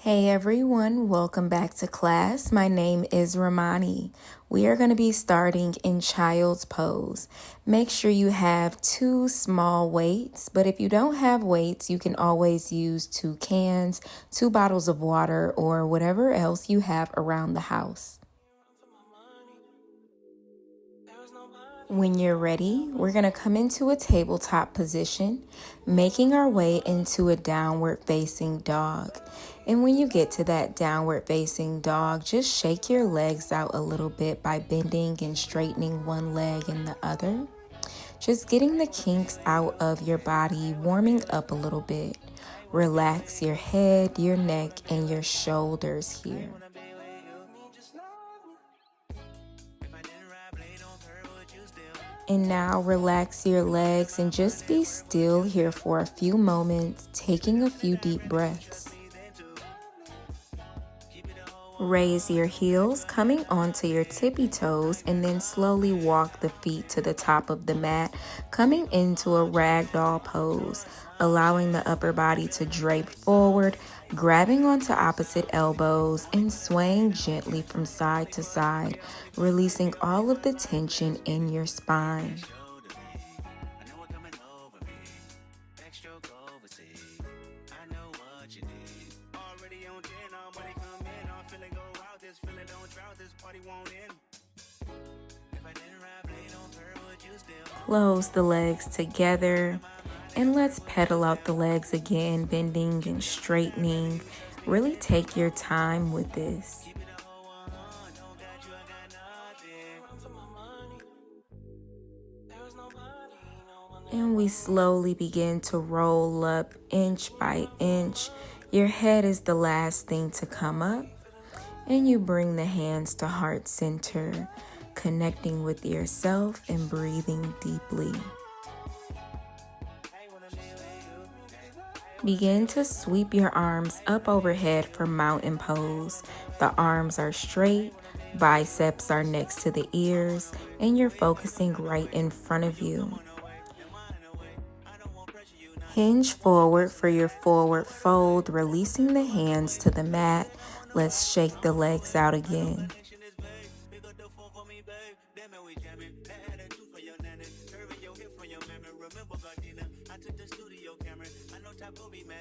Hey everyone, welcome back to class. My name is Ramani. We are going to be starting in child's pose. Make sure you have 2 small weights, but if you don't have weights, you can always use 2 cans, 2 bottles of water, or whatever else you have around the house. When you're ready, we're going to come into a tabletop position, making our way into a downward facing dog. And when you get to that downward facing dog, just shake your legs out a little bit by bending and straightening one leg and the other. Just getting the kinks out of your body, warming up a little bit. Relax your head, your neck, and your shoulders here. And now relax your legs and just be still here for a few moments, taking a few deep breaths. Raise your heels, coming onto your tippy toes, and then slowly walk the feet to the top of the mat, coming into a ragdoll pose, allowing the upper body to drape forward, grabbing onto opposite elbows, and swaying gently from side to side, releasing all of the tension in your spine. Close the legs together and let's pedal out the legs again, bending and straightening. Really take your time with this. And we slowly begin to roll up inch by inch. Your head is the last thing to come up. And you bring the hands to heart center, connecting with yourself and breathing deeply. Begin to sweep your arms up overhead for mountain pose. The arms are straight, biceps are next to the ears, and you're focusing right in front of you. Hinge forward for your forward fold, releasing the hands to the mat. Let's shake the legs out again.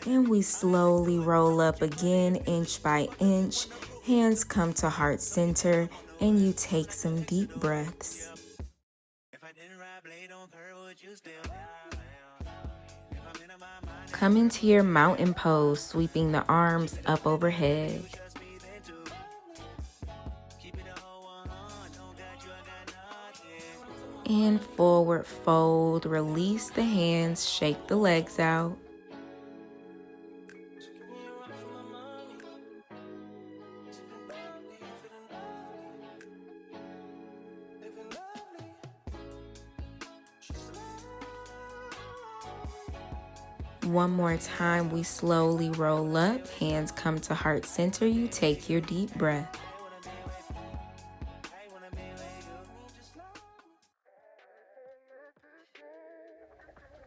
And we slowly roll up again, inch by inch. Hands come to heart center, and you take some deep breaths. Come into your mountain pose, sweeping the arms up overhead. And forward fold, release the hands, shake the legs out. One more time, we slowly roll up, hands come to heart center, you take your deep breath.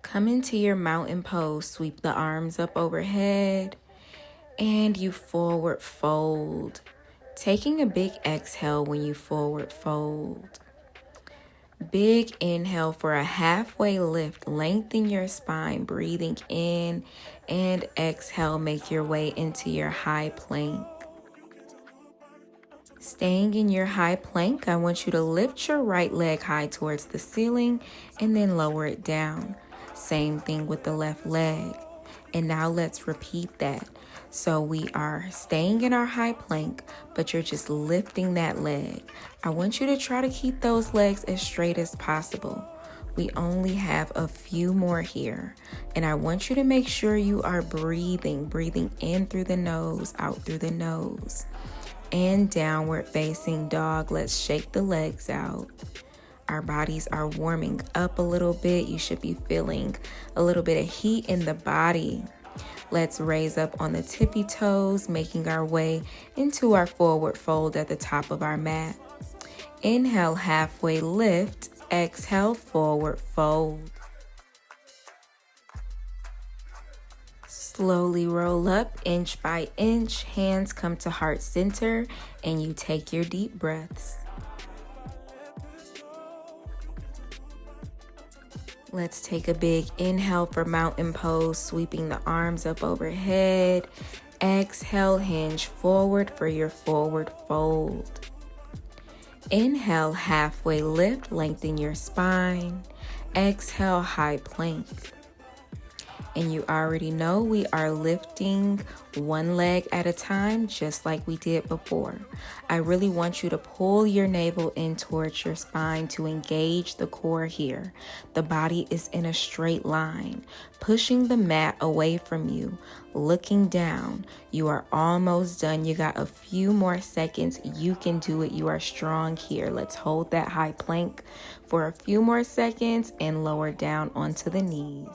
Come into your mountain pose, sweep the arms up overhead, and you forward fold. Taking a big exhale when you forward fold. Big inhale for a halfway lift, lengthen your spine, breathing in, and exhale, make your way into your high plank. Staying in your high plank, I want you to lift your right leg high towards the ceiling and then lower it down. Same thing with the left leg. And now let's repeat that. So we are staying in our high plank, but you're just lifting that leg. I want you to try to keep those legs as straight as possible. We only have a few more here. And I want you to make sure you are breathing in through the nose, out through the nose. And downward facing dog. Let's shake the legs out. Our bodies are warming up a little bit. You should be feeling a little bit of heat in the body. Let's raise up on the tippy toes, making our way into our forward fold at the top of our mat. Inhale, halfway lift. Exhale, forward fold. Slowly roll up inch by inch, hands come to heart center, and you take your deep breaths. Let's take a big inhale for mountain pose, sweeping the arms up overhead. Exhale, hinge forward for your forward fold. Inhale, halfway lift, lengthen your spine. Exhale, high plank. And you already know we are lifting one leg at a time, just like we did before. I really want you to pull your navel in towards your spine to engage the core here. The body is in a straight line, pushing the mat away from you, looking down. You are almost done. You got a few more seconds. You can do it. You are strong here. Let's hold that high plank for a few more seconds and lower down onto the knees.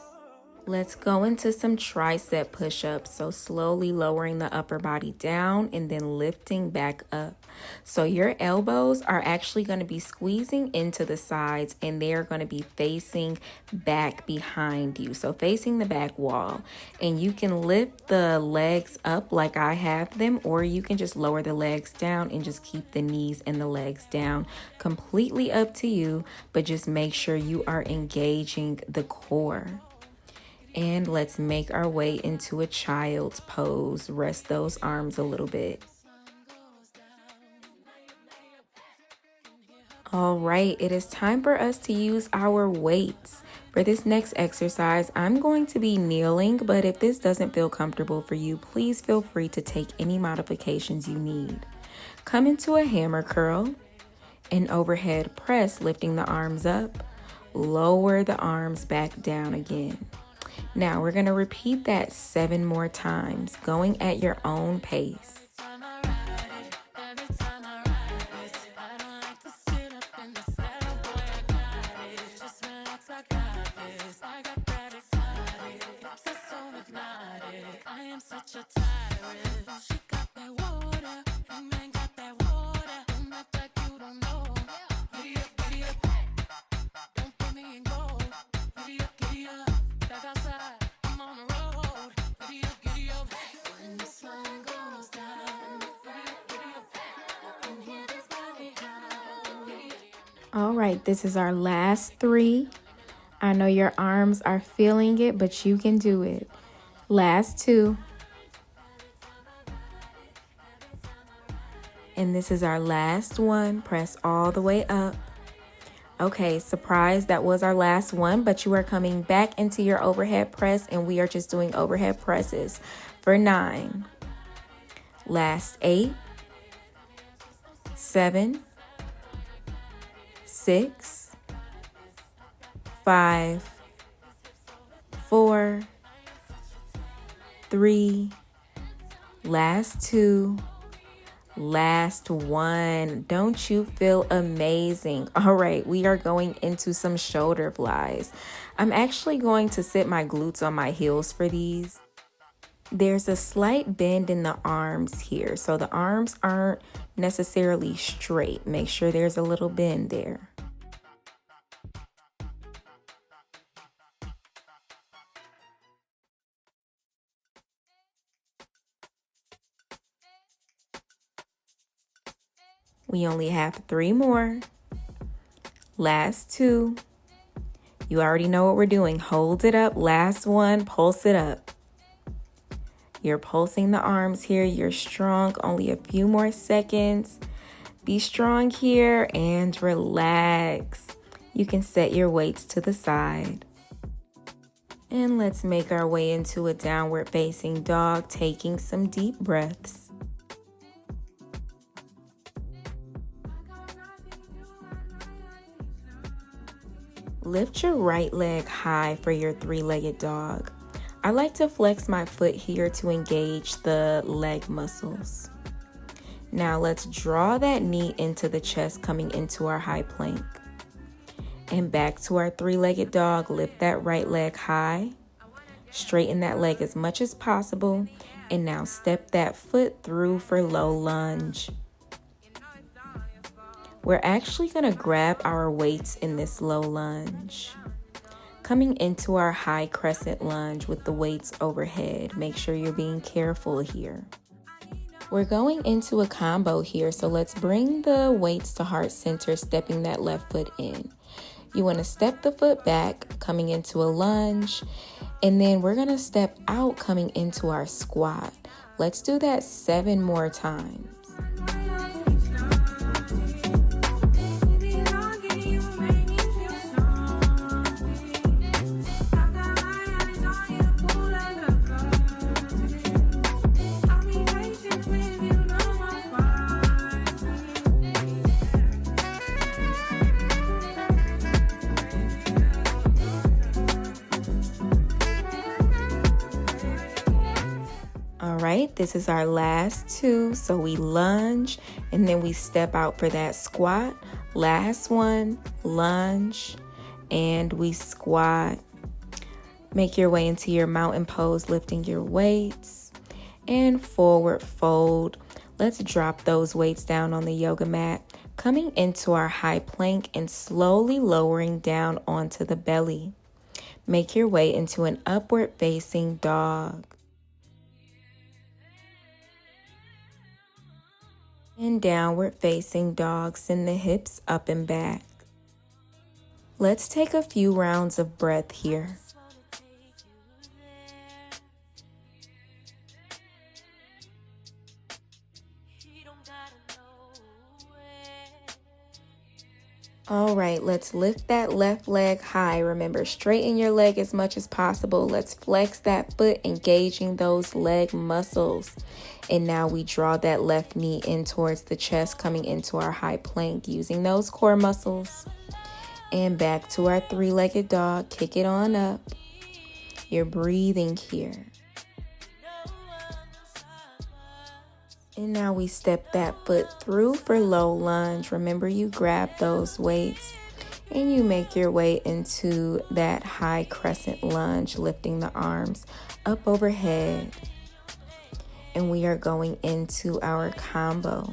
Let's go into some tricep push-ups. So slowly lowering the upper body down and then lifting back up. So your elbows are actually going to be squeezing into the sides and they're going to be facing back behind you. So facing the back wall. And you can lift the legs up like I have them, or you can just lower the legs down and just keep the knees and the legs down. Completely up to you, but just make sure you are engaging the core. And let's make our way into a child's pose. Rest those arms a little bit. All right, it is time for us to use our weights. For this next exercise, I'm going to be kneeling, but if this doesn't feel comfortable for you, please feel free to take any modifications you need. Come into a hammer curl, an overhead press, lifting the arms up, lower the arms back down again. Now we're going to repeat that 7 more times, going at your own pace. All right, this is our last 3. I know your arms are feeling it, but you can do it. Last 2. And this is our last one. Press all the way up. Okay, surprise, that was our last one, but you are coming back into your overhead press, and we are just doing overhead presses for 9. Last 8, 7, 6, 5, 4, 3, last 2, last 1. Don't you feel amazing? All right, we are going into some shoulder flies. I'm actually going to sit my glutes on my heels for these. There's a slight bend in the arms here, so the arms aren't necessarily straight. Make sure there's a little bend there. We only have 3 more. Last 2. You already know what we're doing. Hold it up. Last 1, pulse it up. You're pulsing the arms here. You're strong. Only a few more seconds. Be strong here and relax. You can set your weights to the side. And let's make our way into a downward facing dog, taking some deep breaths. Lift your right leg high for your 3-legged dog. I like to flex my foot here to engage the leg muscles. Now let's draw that knee into the chest, coming into our high plank. And back to our 3-legged dog. Lift that right leg high. Straighten that leg as much as possible. And now step that foot through for low lunge. We're actually going to grab our weights in this low lunge. coming into our high crescent lunge with the weights overhead. Make sure you're being careful here. We're going into a combo here, so let's bring the weights to heart center, stepping that left foot in. You want to step the foot back, coming into a lunge, and then we're going to step out, coming into our squat. Let's do that 7 more times. Alright, this is our last 2. So we lunge and then we step out for that squat. Last one, lunge, and we squat. Make your way into your mountain pose, lifting your weights, and forward fold. Let's drop those weights down on the yoga mat, coming into our high plank and slowly lowering down onto the belly. Make your way into an upward facing dog. And downward facing dog, send the hips up and back. Let's take a few rounds of breath here. All right, let's lift that left leg high. Remember, straighten your leg as much as possible. Let's flex that foot, engaging those leg muscles. And now we draw that left knee in towards the chest, coming into our high plank, using those core muscles. And back to our 3-legged dog. Kick it on up. You're breathing here. And now we step that foot through for low lunge. Remember, you grab those weights and you make your way into that high crescent lunge, lifting the arms up overhead. And we are going into our combo.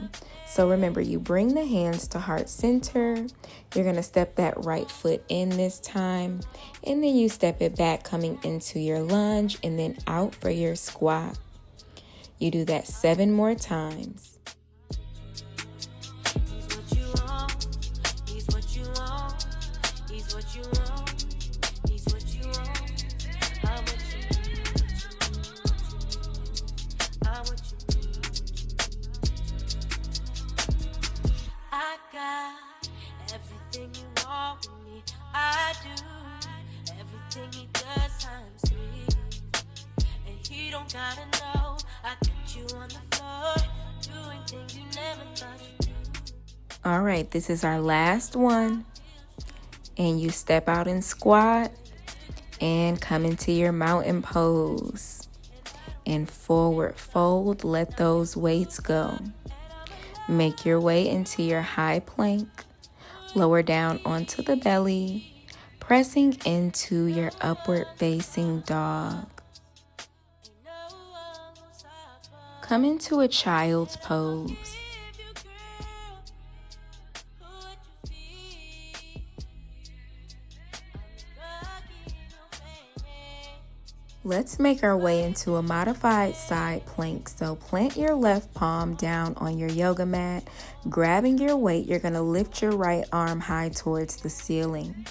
So remember, you bring the hands to heart center. You're going to step that right foot in this time. And then you step it back, coming into your lunge and then out for your squat. You do that 7 more times. I got everything you want with me. I do everything he does times 3. And he don't gotta know. I got you on the floor, doing things you never thought you'd do. All right, this is our last one. And you step out and squat and come into your mountain pose. And forward fold, let those weights go. Make your way into your high plank. Lower down onto the belly, pressing into your upward facing dog. Come into a child's pose. Let's make our way into a modified side plank. So plant your left palm down on your yoga mat. Grabbing your weight, you're going to lift your right arm high towards the ceiling.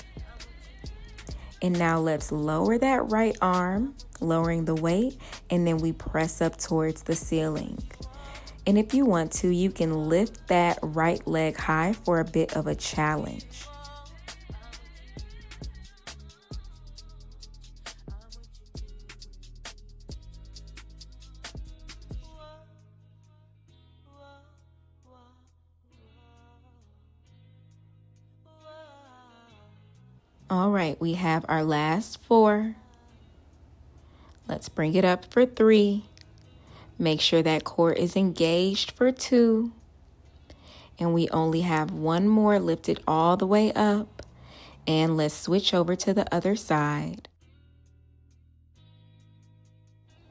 And now let's lower that right arm, lowering the weight, and then we press up towards the ceiling. And if you want to, you can lift that right leg high for a bit of a challenge. All right, we have our last 4. Let's bring it up for 3. Make sure that core is engaged for 2. And we only have 1 more. Lift it all the way up. And let's switch over to the other side.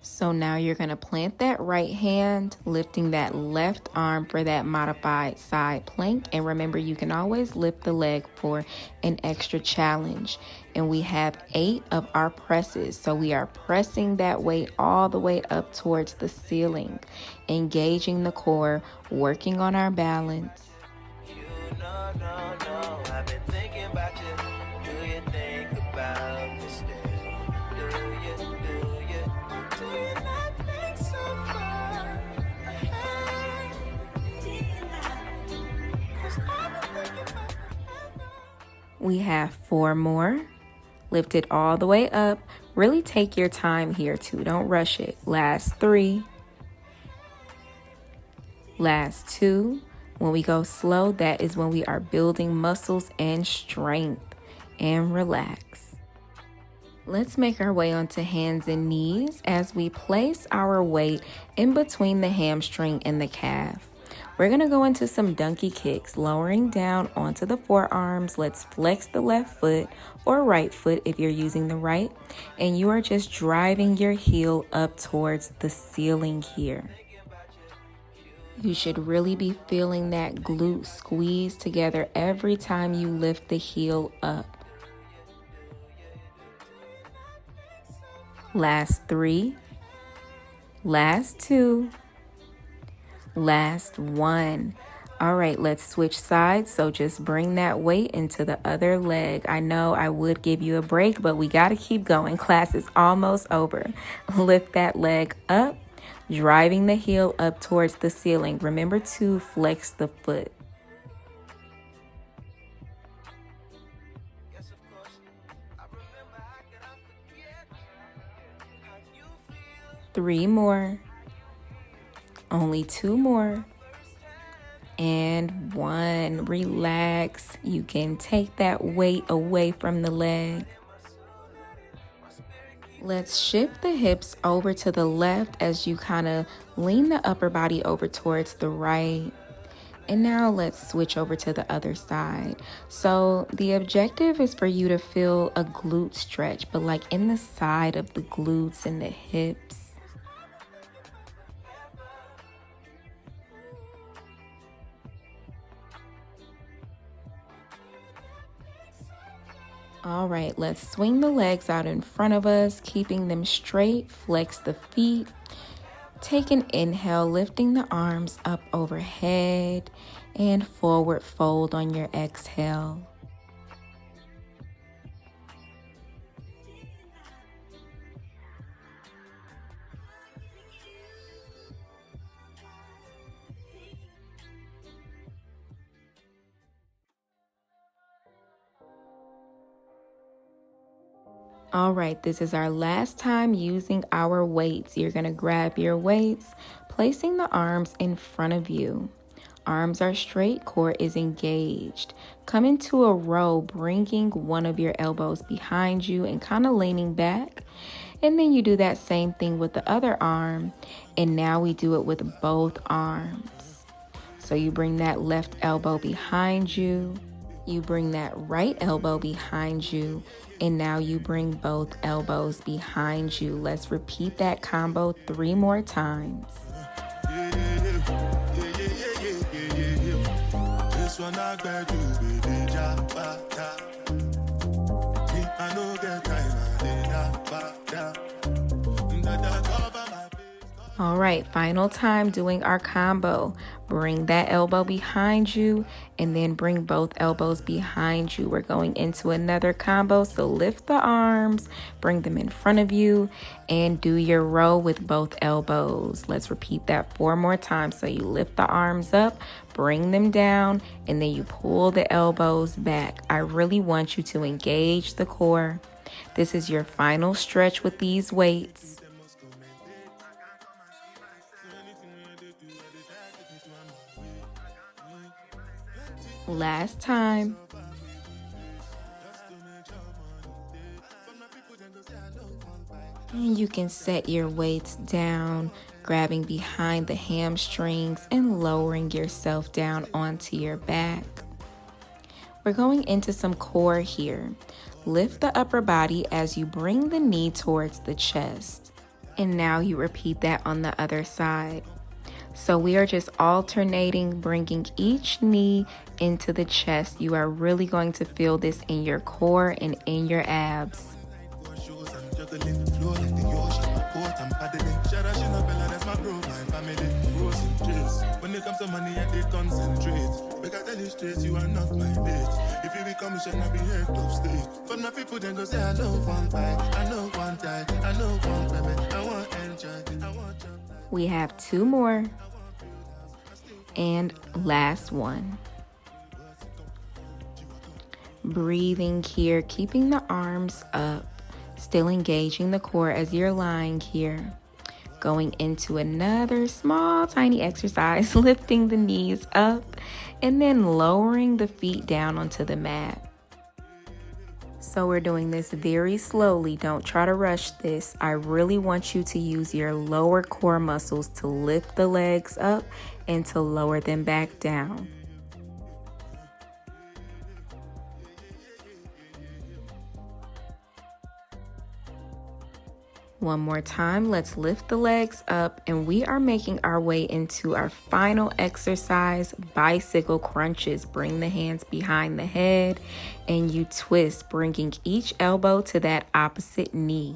So now you're going to plant that right hand, lifting that left arm for that modified side plank. And remember, you can always lift the leg for an extra challenge. And we have 8 of our presses. So we are pressing that weight all the way up towards the ceiling, engaging the core, working on our balance. I've been thinking about you. Do you think about me still? Do you not think so far ahead? 'Cause I've been thinking about forever. We have 4 more. Lift it all the way up. Really take your time here too. Don't rush it. Last 3. Last 2. When we go slow, that is when we are building muscles and strength. And relax. Let's make our way onto hands and knees as we place our weight in between the hamstring and the calf. We're going to go into some donkey kicks, lowering down onto the forearms. Let's flex the left foot or right foot if you're using the right. And you are just driving your heel up towards the ceiling here. You should really be feeling that glute squeeze together every time you lift the heel up. Last 3. Last 2. Last 1. All right, let's switch sides. So just bring that weight into the other leg. I know I would give you a break, but we got to keep going. Class is almost over. Lift that leg up, driving the heel up towards the ceiling. Remember to flex the foot. Yes, of course. I remember how could I forget how you feel. 3 more. Only 2 more. And 1. Relax. You can take that weight away from the leg. Let's shift the hips over to the left as you kind of lean the upper body over towards the right. And now let's switch over to the other side. So the objective is for you to feel a glute stretch, but like in the side of the glutes and the hips. All right, let's swing the legs out in front of us, keeping them straight. Flex the feet. Take an inhale, lifting the arms up overhead and forward fold on your exhale. All right, this is our last time using our weights. You're going to grab your weights, placing the arms in front of you. Arms are straight, core is engaged. Come into a row, bringing one of your elbows behind you and kind of leaning back. And then you do that same thing with the other arm. And now we do it with both arms. So you bring that left elbow behind you. You bring that right elbow behind you, and now you bring both elbows behind you. Let's repeat that combo 3 more times. This one I got you, baby. I know get time. All right, final time doing our combo. Bring that elbow behind you and then bring both elbows behind you. We're going into another combo, so lift the arms, bring them in front of you, and do your row with both elbows. Let's repeat that 4 more times. So you lift the arms up, bring them down, and then you pull the elbows back. I really want you to engage the core. This is your final stretch with these weights. Last time. And you can set your weights down, grabbing behind the hamstrings and lowering yourself down onto your back. We're going into some core here. Lift the upper body as you bring the knee towards the chest. And now you repeat that on the other side. So we are just alternating, bringing each knee into the chest. You are really going to feel this in your core and in your abs. When it comes to money, I did concentrate. Because I tell you straight, you are not my bitch. If you become, you should not be head of state. For my people, then go say, I know one bite, I know one die, I know one baby, I want enjoy, I want your life. We have 2 more. And last one. Breathing here, keeping the arms up, still engaging the core as you're lying here. Going into another small, tiny exercise, lifting the knees up and then lowering the feet down onto the mat. So we're doing this very slowly. Don't try to rush this. I really want you to use your lower core muscles to lift the legs up and to lower them back down. One more time, let's lift the legs up, and we are making our way into our final exercise, bicycle crunches. Bring the hands behind the head and you twist, bringing each elbow to that opposite knee.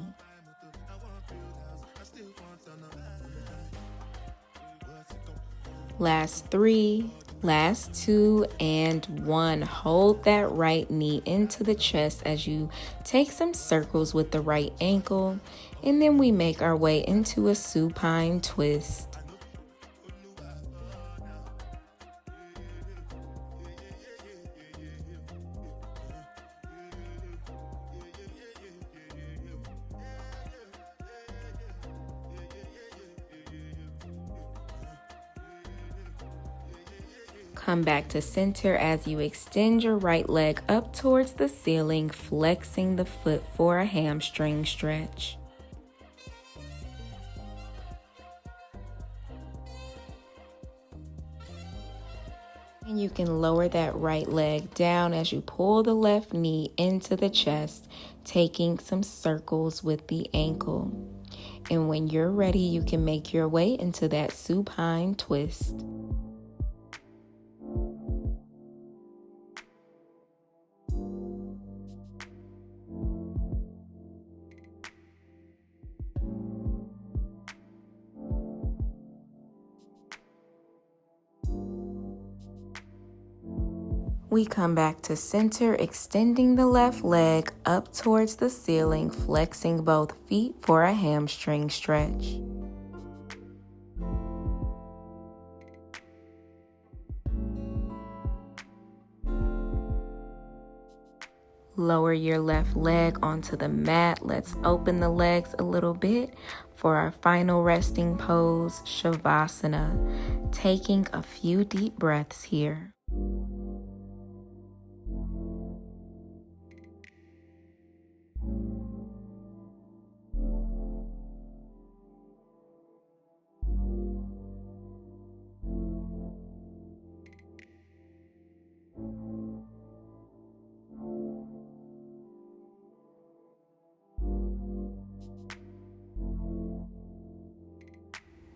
Last 3, last 2, and 1. Hold that right knee into the chest as you take some circles with the right ankle, and then we make our way into a supine twist. Come back to center as you extend your right leg up towards the ceiling, flexing the foot for a hamstring stretch. And you can lower that right leg down as you pull the left knee into the chest, taking some circles with the ankle. And when you're ready, you can make your way into that supine twist. We come back to center, extending the left leg up towards the ceiling, flexing both feet for a hamstring stretch. Lower your left leg onto the mat. Let's open the legs a little bit for our final resting pose, Shavasana. Taking a few deep breaths here.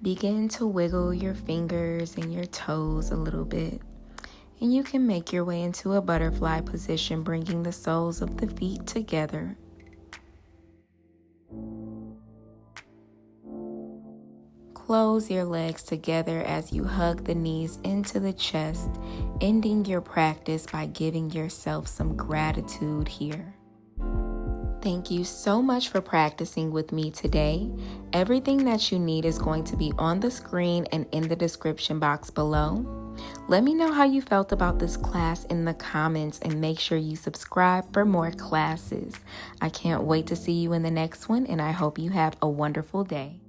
Begin to wiggle your fingers and your toes a little bit. And you can make your way into a butterfly position, bringing the soles of the feet together. Close your legs together as you hug the knees into the chest, ending your practice by giving yourself some gratitude here. Thank you so much for practicing with me today. Everything that you need is going to be on the screen and in the description box below. Let me know how you felt about this class in the comments and make sure you subscribe for more classes. I can't wait to see you in the next one, and I hope you have a wonderful day.